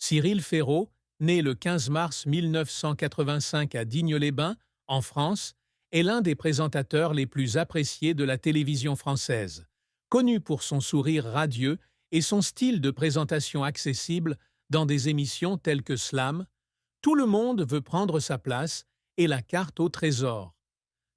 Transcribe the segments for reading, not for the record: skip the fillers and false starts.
Cyril Ferraud, né le 15 mars 1985 à Digne-les-Bains, en France, est l'un des présentateurs les plus appréciés de la télévision française. Connu pour son sourire radieux et son style de présentation accessible dans des émissions telles que Slam, Tout le monde veut prendre sa place et La carte au trésor.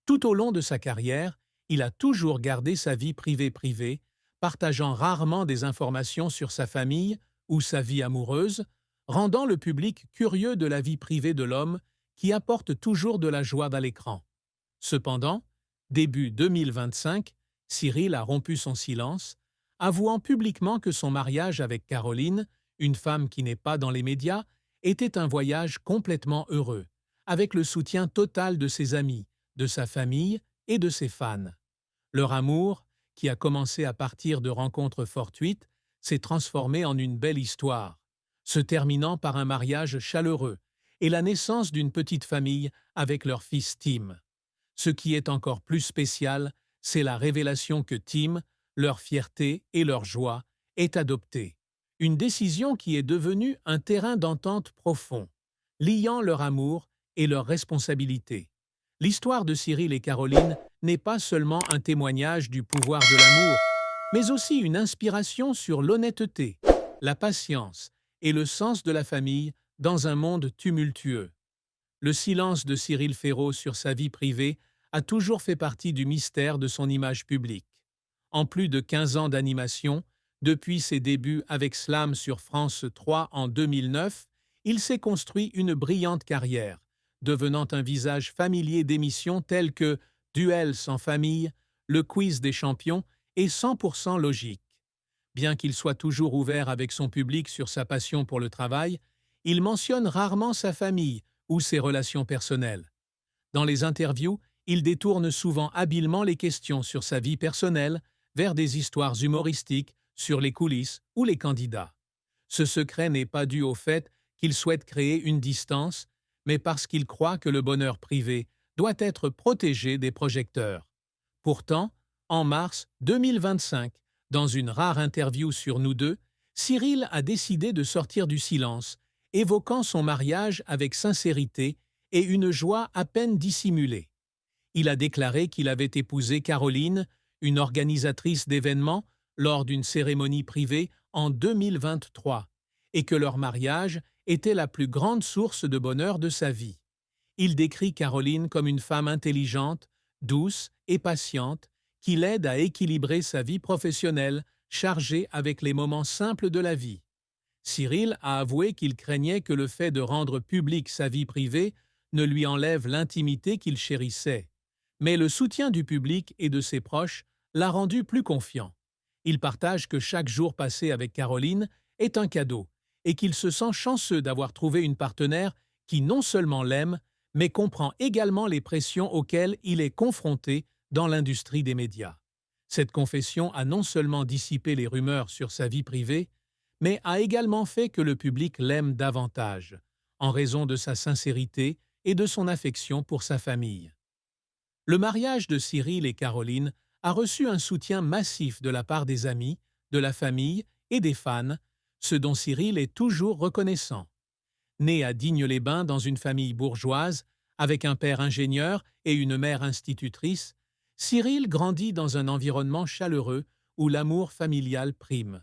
Tout au long de sa carrière, il a toujours gardé sa vie privée, partageant rarement des informations sur sa famille ou sa vie amoureuse, rendant le public curieux de la vie privée de l'homme qui apporte toujours de la joie à l'écran. Cependant, début 2025, Cyril a rompu son silence, avouant publiquement que son mariage avec Caroline, une femme qui n'est pas dans les médias, était un voyage complètement heureux, avec le soutien total de ses amis, de sa famille et de ses fans. Leur amour, qui a commencé à partir de rencontres fortuites, s'est transformé en une belle histoire, se terminant par un mariage chaleureux et la naissance d'une petite famille avec leur fils Tim. Ce qui est encore plus spécial, c'est la révélation que Tim, leur fierté et leur joie, est adopté. Une décision qui est devenue un terrain d'entente profond, liant leur amour et leur responsabilité. L'histoire de Cyril et Caroline n'est pas seulement un témoignage du pouvoir de l'amour, mais aussi une inspiration sur l'honnêteté, la patience et le sens de la famille dans un monde tumultueux. Le silence de Cyril Ferraud sur sa vie privée a toujours fait partie du mystère de son image publique. En plus de 15 ans d'animation, depuis ses débuts avec Slam sur France 3 en 2009, il s'est construit une brillante carrière, devenant un visage familier d'émissions telles que Duel sans famille, Le Quiz des champions et 100% logique. Bien qu'il soit toujours ouvert avec son public sur sa passion pour le travail, il mentionne rarement sa famille ou ses relations personnelles. Dans les interviews, il détourne souvent habilement les questions sur sa vie personnelle vers des histoires humoristiques sur les coulisses ou les candidats. Ce secret n'est pas dû au fait qu'il souhaite créer une distance, mais parce qu'il croit que le bonheur privé doit être protégé des projecteurs. Pourtant, en mars 2025, dans une rare interview sur Nous deux, Cyril a décidé de sortir du silence, évoquant son mariage avec sincérité et une joie à peine dissimulée. Il a déclaré qu'il avait épousé Caroline, une organisatrice d'événements, lors d'une cérémonie privée en 2023, et que leur mariage était la plus grande source de bonheur de sa vie. Il décrit Caroline comme une femme intelligente, douce et patiente, qui l'aide à équilibrer sa vie professionnelle, chargée avec les moments simples de la vie. Cyril a avoué qu'il craignait que le fait de rendre publique sa vie privée ne lui enlève l'intimité qu'il chérissait. Mais le soutien du public et de ses proches l'a rendu plus confiant. Il partage que chaque jour passé avec Caroline est un cadeau et qu'il se sent chanceux d'avoir trouvé une partenaire qui non seulement l'aime, mais comprend également les pressions auxquelles il est confronté dans l'industrie des médias. Cette confession a non seulement dissipé les rumeurs sur sa vie privée, mais a également fait que le public l'aime davantage, en raison de sa sincérité et de son affection pour sa famille. Le mariage de Cyril et Caroline a reçu un soutien massif de la part des amis, de la famille et des fans, ce dont Cyril est toujours reconnaissant. Né à Digne-les-Bains dans une famille bourgeoise, avec un père ingénieur et une mère institutrice, Cyril grandit dans un environnement chaleureux où l'amour familial prime.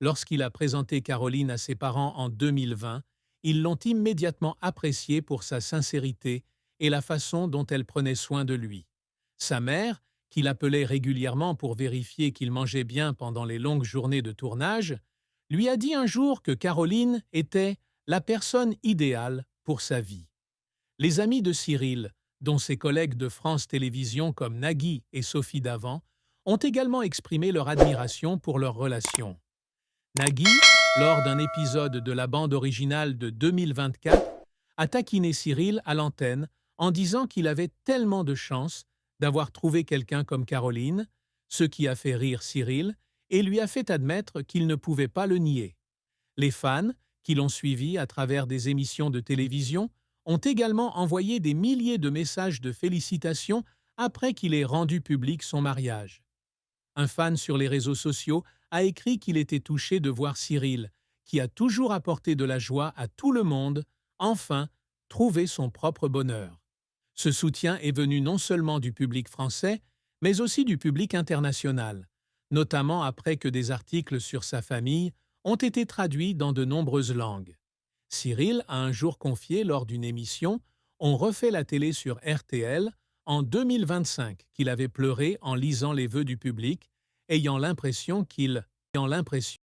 Lorsqu'il a présenté Caroline à ses parents en 2020, ils l'ont immédiatement appréciée pour sa sincérité et la façon dont elle prenait soin de lui. Sa mère, qui l'appelait régulièrement pour vérifier qu'il mangeait bien pendant les longues journées de tournage, lui a dit un jour que Caroline était la personne idéale pour sa vie. Les amis de Cyril, dont ses collègues de France Télévisions comme Nagui et Sophie Davant, ont également exprimé leur admiration pour leur relation. Nagui, lors d'un épisode de la bande originale de 2024, a taquiné Cyril à l'antenne en disant qu'il avait tellement de chance d'avoir trouvé quelqu'un comme Caroline, ce qui a fait rire Cyril et lui a fait admettre qu'il ne pouvait pas le nier. Les fans, qui l'ont suivi à travers des émissions de télévision, ont également envoyé des milliers de messages de félicitations après qu'il ait rendu public son mariage. Un fan sur les réseaux sociaux a écrit qu'il était touché de voir Cyril, qui a toujours apporté de la joie à tout le monde, enfin, trouver son propre bonheur. Ce soutien est venu non seulement du public français, mais aussi du public international, notamment après que des articles sur sa famille ont été traduits dans de nombreuses langues. Cyril a un jour confié lors d'une émission On refait la télé sur RTL en 2025 qu'il avait pleuré en lisant les vœux du public, ayant l'impression